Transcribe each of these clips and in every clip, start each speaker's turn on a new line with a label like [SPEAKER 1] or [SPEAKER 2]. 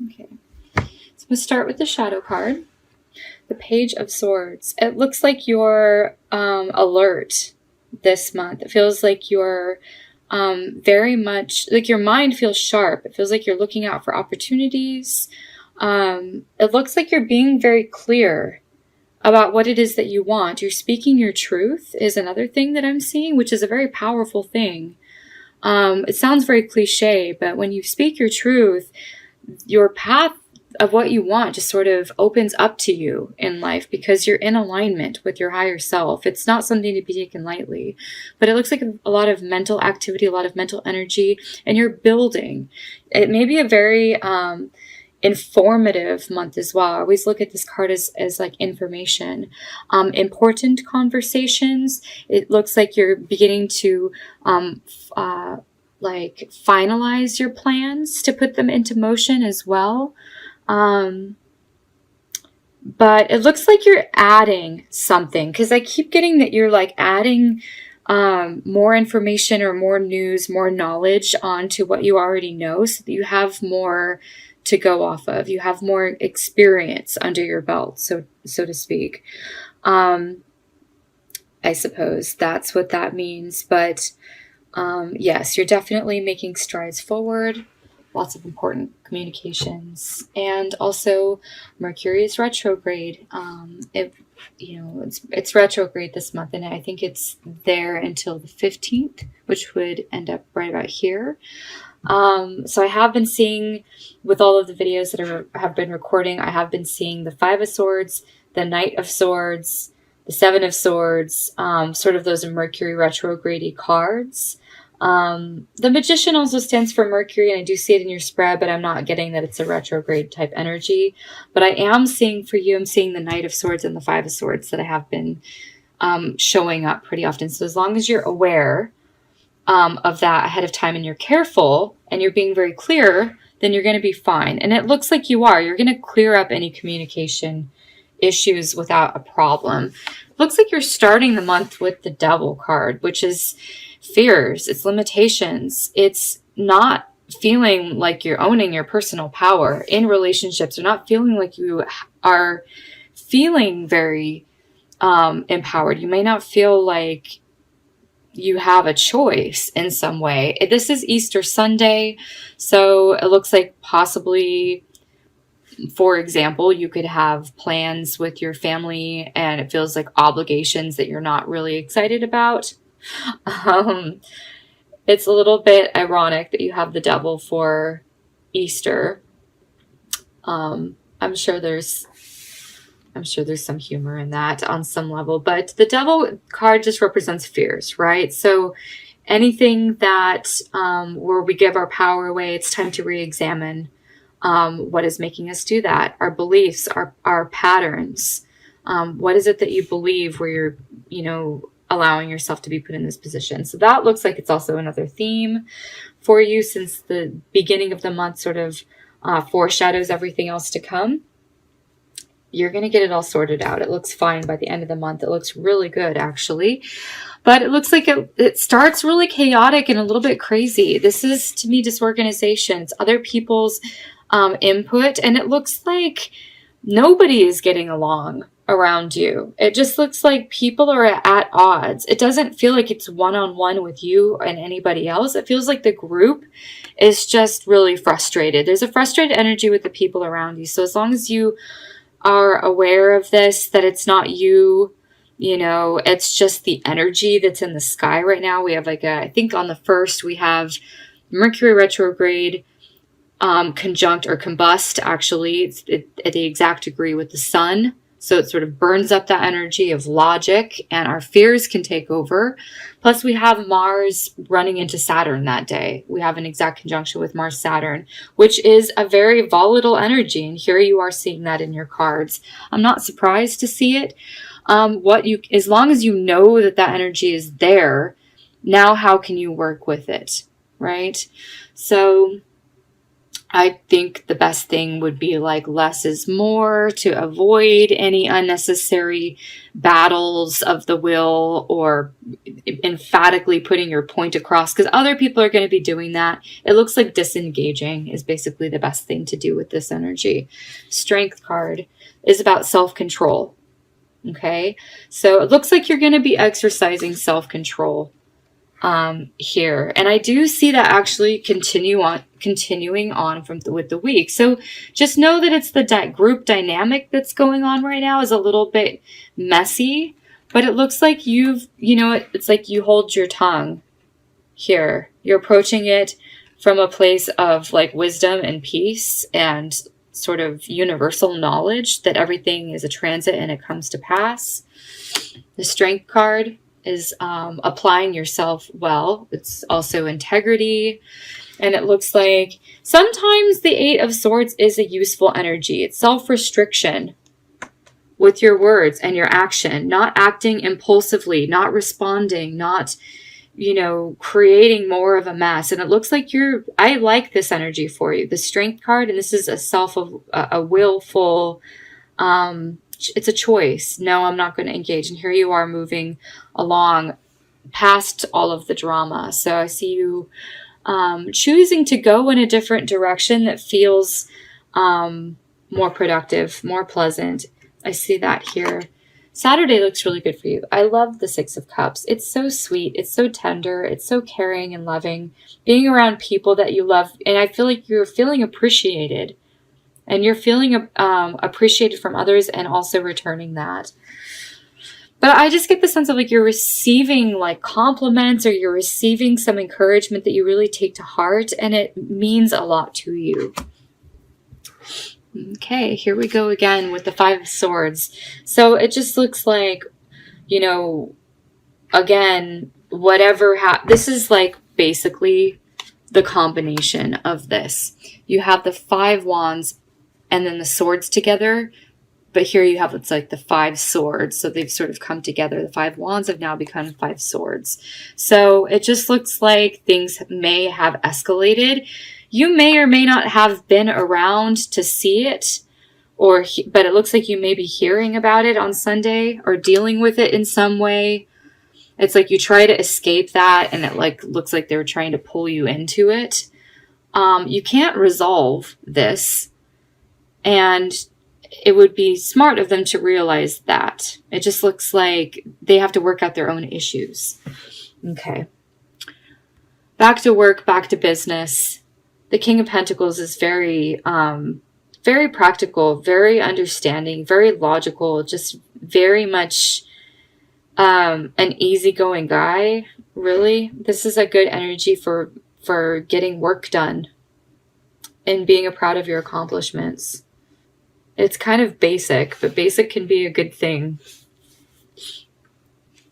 [SPEAKER 1] Okay. So we'll start with the shadow card. The Page of Swords. It looks like you're alert this month. It feels like you're very much, like your mind feels sharp. It feels like you're looking out for opportunities. It looks like you're being very clear about what it is that you want. You're speaking your truth is another thing that I'm seeing, which is a very powerful thing. It sounds very cliche, but when you speak your truth, your path of what you want just sort of opens up to you in life because you're in alignment with your higher self. It's not something to be taken lightly, but it looks like a lot of mental activity, a lot of mental energy, and you're building. It may be a very informative month as well. I always look at this card as like information. Important conversations. It looks like you're beginning to like finalize your plans to put them into motion as well. But it looks like you're adding something, because I keep getting that you're like adding more information or more news, more knowledge onto what you already know, so that you have more to go off of. You have more experience under your belt, so to speak. I suppose that's what that means. But yes, you're definitely making strides forward. Lots of important communications. And also Mercury is retrograde. It's retrograde this month, and I think it's there until the 15th, which would end up right about here. So I have been seeing, with all of the videos that have been recording, I have been seeing the 5 of Swords, the Knight of Swords, the 7 of Swords, sort of those Mercury retrograde cards. The Magician also stands for Mercury, and I do see it in your spread, but I'm not getting that it's a retrograde type energy. But I am seeing for you, I'm seeing the Knight of Swords and the 5 of Swords that I have been showing up pretty often. So as long as you're aware of that ahead of time, and you're careful, and you're being very clear, then you're going to be fine. And it looks like you are. You're going to clear up any communication issues without a problem. It looks like you're starting the month with the Devil card, which is fears, it's limitations, it's not feeling like you're owning your personal power in relationships, or not feeling like you are feeling very empowered. You may not feel like you have a choice in some way. This is Easter Sunday, so it looks like possibly, for example, you could have plans with your family and it feels like obligations that you're not really excited about. It's a little bit ironic that you have the Devil for Easter. I'm sure there's some humor in that on some level, but the Devil card just represents fears, right? So anything that where we give our power away, it's time to re-examine what is making us do that. Our beliefs, our patterns. What is it that you believe where you're, allowing yourself to be put in this position? So that looks like it's also another theme for you, since the beginning of the month sort of foreshadows everything else to come. You're going to get it all sorted out. It looks fine by the end of the month. It looks really good, actually. But it looks like it starts really chaotic and a little bit crazy. This is, to me, disorganization. It's other people's input. And it looks like nobody is getting along around you. It just looks like people are at odds. It doesn't feel like it's one-on-one with you and anybody else. It feels like the group is just really frustrated. There's a frustrated energy with the people around you. So as long as you are aware of this, that it's not you, it's just the energy that's in the sky right now. We have I think on the 1st, we have Mercury retrograde, conjunct or combust, actually. It's at the exact degree with the sun. So it sort of burns up that energy of logic, and our fears can take over. Plus we have Mars running into Saturn that day. We have an exact conjunction with Mars-Saturn, which is a very volatile energy. And here you are seeing that in your cards. I'm not surprised to see it. As long as you know that energy is there, now how can you work with it, right? So I think the best thing would be like less is more, to avoid any unnecessary battles of the will or emphatically putting your point across, because other people are going to be doing that. It looks like disengaging is basically the best thing to do with this energy. Strength card is about self-control. Okay, so it looks like you're going to be exercising self-control here, and I do see that actually continuing on with the week. So just know that it's the group dynamic that's going on right now is a little bit messy, but it looks like it's like you hold your tongue here. You're approaching it from a place of like wisdom and peace and sort of universal knowledge that everything is a transit and it comes to pass. The Strength card is applying yourself well. It's also integrity. And it looks like sometimes the Eight of Swords is a useful energy. It's self-restriction with your words and your action, not acting impulsively, not responding, not, creating more of a mess. And it looks like I like this energy for you. The Strength card, and this is a willful, it's a choice. No, I'm not going to engage. And here you are moving along past all of the drama. So I see you choosing to go in a different direction that feels more productive, more pleasant. I see that here. Saturday looks really good for you. I love the Six of Cups. It's so sweet. It's so tender. It's so caring and loving. Being around people that you love. And I feel like you're feeling appreciated. And you're feeling appreciated from others and also returning that. But I just get the sense of like you're receiving like compliments, or you're receiving some encouragement that you really take to heart, and it means a lot to you. Okay, here we go again with the Five of Swords. So it just looks like, again, this is like basically the combination of this. You have the Five Wands and then the swords together. But here you have, it's like the Five Swords. So they've sort of come together. The Five Wands have now become Five Swords. So it just looks like things may have escalated. You may or may not have been around to see it, but it looks like you may be hearing about it on Sunday or dealing with it in some way. It's like you try to escape that, and it like looks like they were trying to pull you into it. You can't resolve this, and it would be smart of them to realize that. It just looks like they have to work out their own issues. Okay. Back to work, back to business. The King of Pentacles is very, very practical, very understanding, very logical, just very much an easygoing guy, really. This is a good energy for getting work done and being proud of your accomplishments. It's kind of basic, but basic can be a good thing,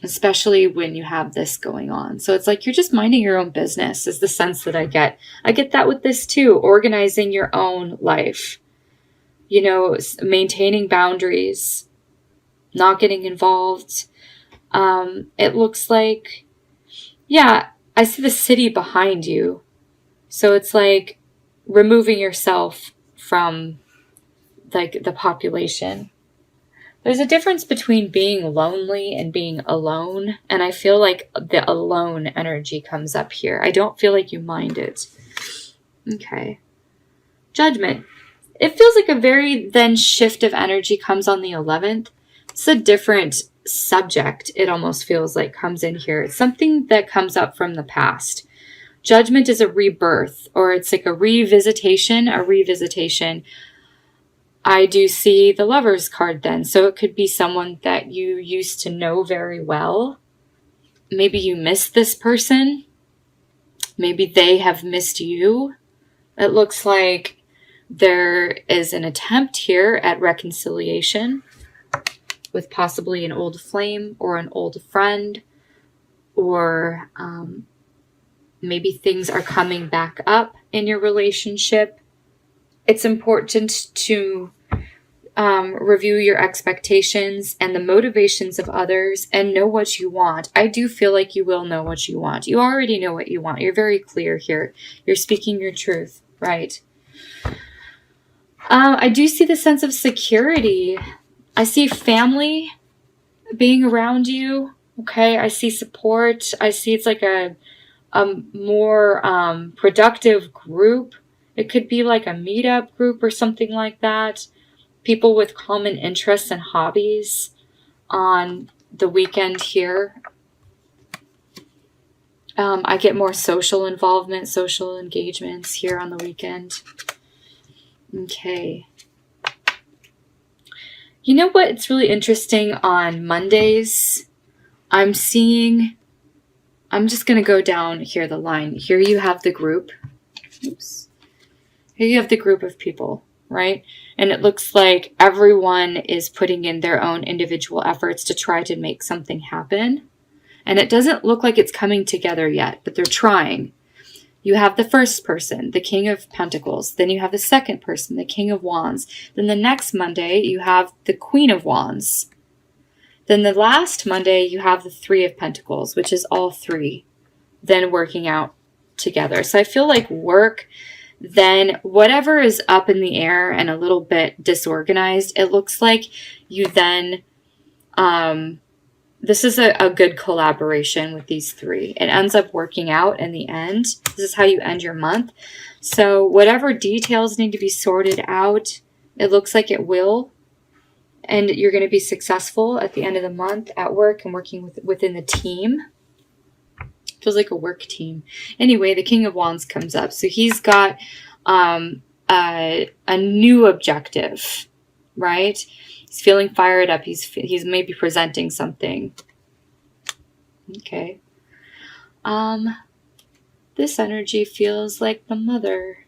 [SPEAKER 1] especially when you have this going on. So it's like you're just minding your own business is the sense that I get. I get that with this too, organizing your own life, maintaining boundaries, not getting involved. It looks like, I see the city behind you. So it's like removing yourself from like the population. There's a difference between being lonely and being alone. And I feel like the alone energy comes up here. I don't feel like you mind it. Okay. Judgment. It feels like a very then shift of energy comes on the 11th. It's a different subject. It almost feels like comes in here. It's something that comes up from the past. Judgment is a rebirth, or it's like a revisitation. I do see the Lover's card then. So it could be someone that you used to know very well. Maybe you missed this person. Maybe they have missed you. It looks like there is an attempt here at reconciliation with possibly an old flame or an old friend, or maybe things are coming back up in your relationship. It's important to review your expectations and the motivations of others and know what you want. I do feel like you will know what you want. You already know what you want. You're very clear here. You're speaking your truth, right? I do see the sense of security. I see family being around you. Okay. I see support. I see it's like a more productive group. It could be like a meetup group or something like that. People with common interests and hobbies on the weekend here. I get more social involvement, social engagements here on the weekend. Okay. You know what? It's really interesting on Mondays. I'm just going to go down here the line. Here you have the group. Oops. Here you have the group of people, right? And it looks like everyone is putting in their own individual efforts to try to make something happen. And it doesn't look like it's coming together yet, but they're trying. You have the first person, the King of Pentacles. Then you have the second person, the King of Wands. Then the next Monday, you have the Queen of Wands. Then the last Monday, you have the Three of Pentacles, which is all three then working out together. So I feel like work, then whatever is up in the air and a little bit disorganized, it looks like you then, this is a good collaboration with these three. It ends up working out in the end. This is how you end your month. So whatever details need to be sorted out, it looks like it will. And you're going to be successful at the end of the month at work and working within the team. Feels like a work team. Anyway, the King of Wands comes up. So he's got a new objective, right? He's feeling fired up. He's maybe presenting something. Okay. This energy feels like the mother.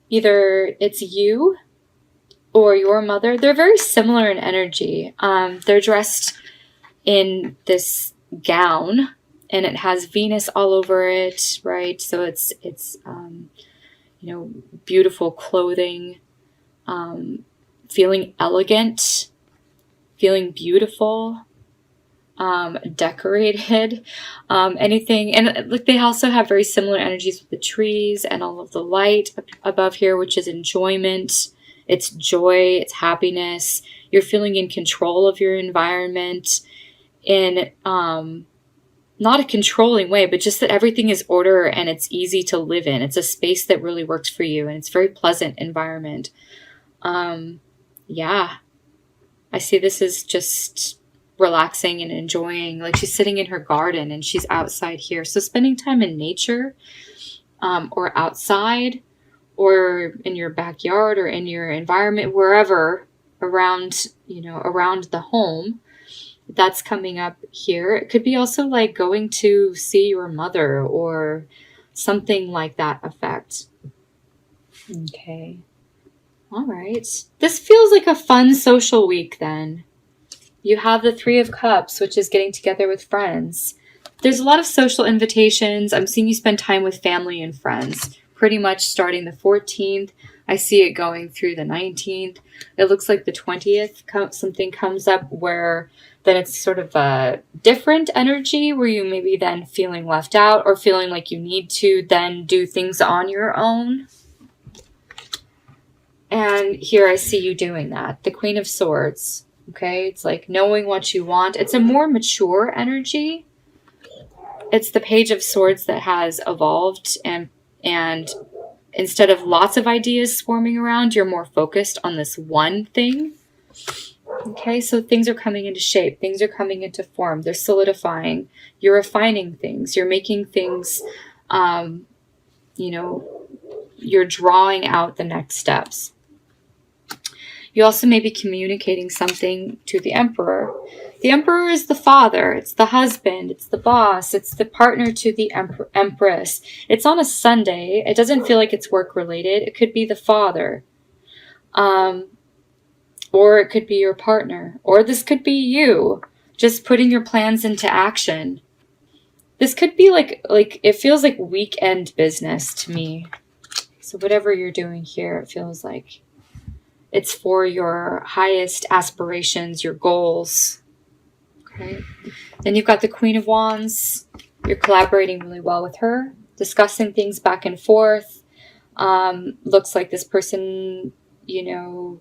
[SPEAKER 1] Either it's you or your mother. They're very similar in energy. They're dressed in this gown and it has Venus all over it, right? So it's beautiful clothing, feeling elegant, feeling beautiful, decorated, anything. And look, they also have very similar energies with the trees and all of the light above here, which is enjoyment. It's joy, it's happiness. You're feeling in control of your environment in not a controlling way, but just that everything is order and it's easy to live in. It's a space that really works for you and it's a very pleasant environment. Yeah, I see this is just relaxing and enjoying. Like she's sitting in her garden and she's outside here. So spending time in nature or outside or in your backyard or in your environment, wherever around the home, that's coming up here. It could be also like going to see your mother or something like that effect. Okay. All right. This feels like a fun social week then. You have the Three of Cups, which is getting together with friends. There's a lot of social invitations. I'm seeing you spend time with family and friends, pretty much starting the 14th. I see it going through the 19th. It looks like the 20th, something comes up where then it's sort of a different energy where you maybe then feeling left out or feeling like you need to then do things on your own. And here I see you doing that. The Queen of Swords. Okay. It's like knowing what you want. It's a more mature energy. It's the Page of Swords that has evolved and instead of lots of ideas swarming around, you're more focused on this one thing. Okay, so things are coming into shape. Things are coming into form. They're solidifying. You're refining things. You're making things, you're drawing out the next steps. You also may be communicating something to the Emperor. The Emperor is the father. It's the husband. It's the boss. It's the partner to the Empress. It's on a Sunday. It doesn't feel like it's work-related. It could be the father. Or it could be your partner. Or this could be you just putting your plans into action. This could be like it feels like weekend business to me. So whatever you're doing here, it feels like it's for your highest aspirations, your goals. Okay. Then you've got the Queen of Wands. You're collaborating really well with her, discussing things back and forth. Looks like this person you know,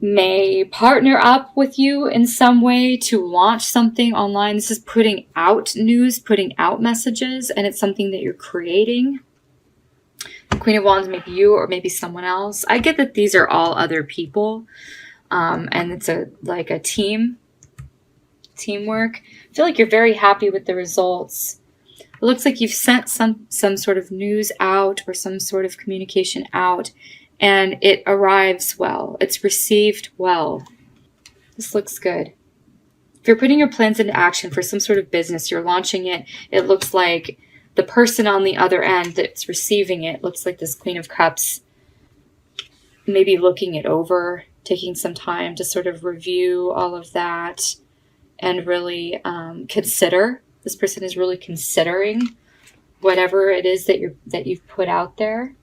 [SPEAKER 1] may partner up with you in some way to launch something online. This is putting out news, putting out messages, and it's something that you're creating. The Queen of Wands, maybe you or maybe someone else. I get that these are all other people, and it's like a teamwork. I feel like you're very happy with the results. It looks like you've sent some sort of news out or some sort of communication out, and it arrives well. It's received well. This looks good. If you're putting your plans into action for some sort of business, you're launching it, it looks like the person on the other end that's receiving it looks like this Queen of Cups, maybe looking it over, taking some time to sort of review all of that and really consider. This person is really considering whatever it is that you've put out there.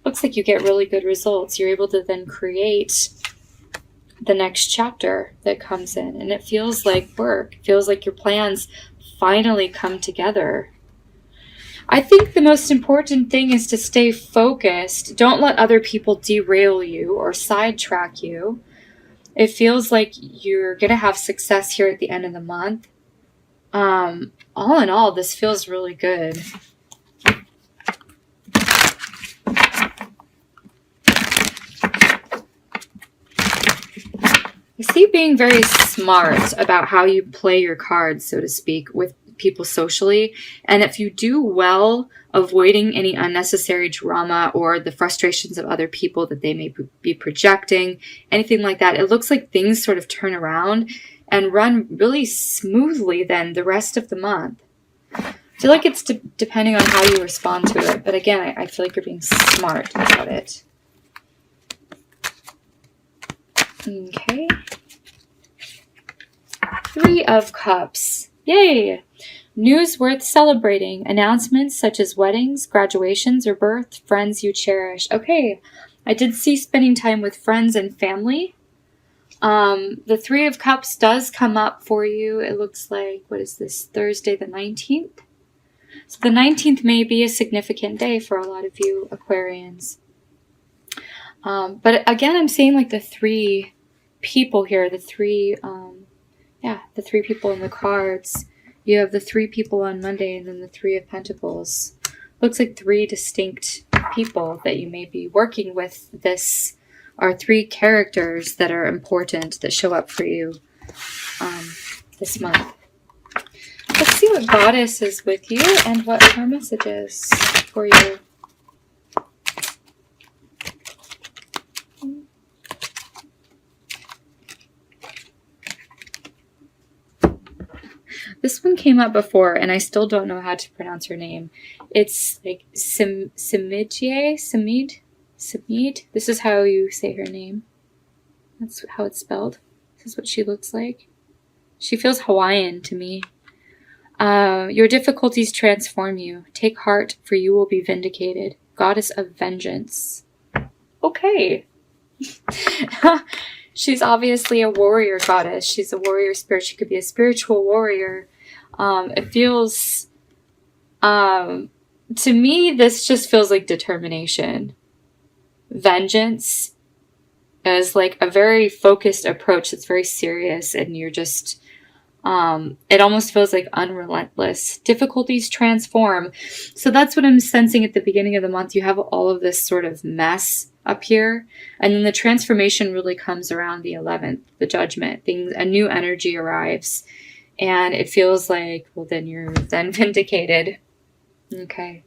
[SPEAKER 1] Looks like you get really good results. You're able to then create the next chapter that comes in, and it feels like work. It feels like your plans finally come together. I think the most important thing is to stay focused. Don't let other people derail you or sidetrack you. It feels like you're going to have success here at the end of the month. All in all, this feels really good. I see being very smart about how you play your cards, so to speak, with people socially. And if you do well, avoiding any unnecessary drama or the frustrations of other people that they may be projecting, anything like that, it looks like things sort of turn around and run really smoothly then the rest of the month. I feel like it's depending on how you respond to it. But again, I feel like you're being smart about it. Okay. 3 of Cups. Yay! News worth celebrating. Announcements such as weddings, graduations, or birth. Friends you cherish. Okay. I did see spending time with friends and family. The 3 of Cups does come up for you. It looks like, what is this? Thursday the 19th? So the 19th may be a significant day for a lot of you Aquarians. But again, I'm seeing like the 3 people here, the 3 people in the cards. You have the 3 people on Monday and then the 3 of Pentacles. Looks like 3 distinct people that you may be working with. This are 3 characters that are important that show up for you this month. Let's see what Goddess is with you and what her message is for you. This one came up before, and I still don't know how to pronounce her name. It's like Samid. This is how you say her name. That's how it's spelled. This is what she looks like. She feels Hawaiian to me. Your difficulties transform you. Take heart, for you will be vindicated. Goddess of vengeance. Okay. She's obviously a warrior goddess. She's a warrior spirit. She could be a spiritual warrior. It feels, to me, this just feels like determination. Vengeance is like a very focused approach that's very serious, and you're just, it almost feels like unrelentless. Difficulties transform. So that's what I'm sensing at the beginning of the month. You have all of this sort of mess up here, and then the transformation really comes around the 11th, the judgment. A new energy arrives, and it feels like, well, then you're then vindicated. Okay.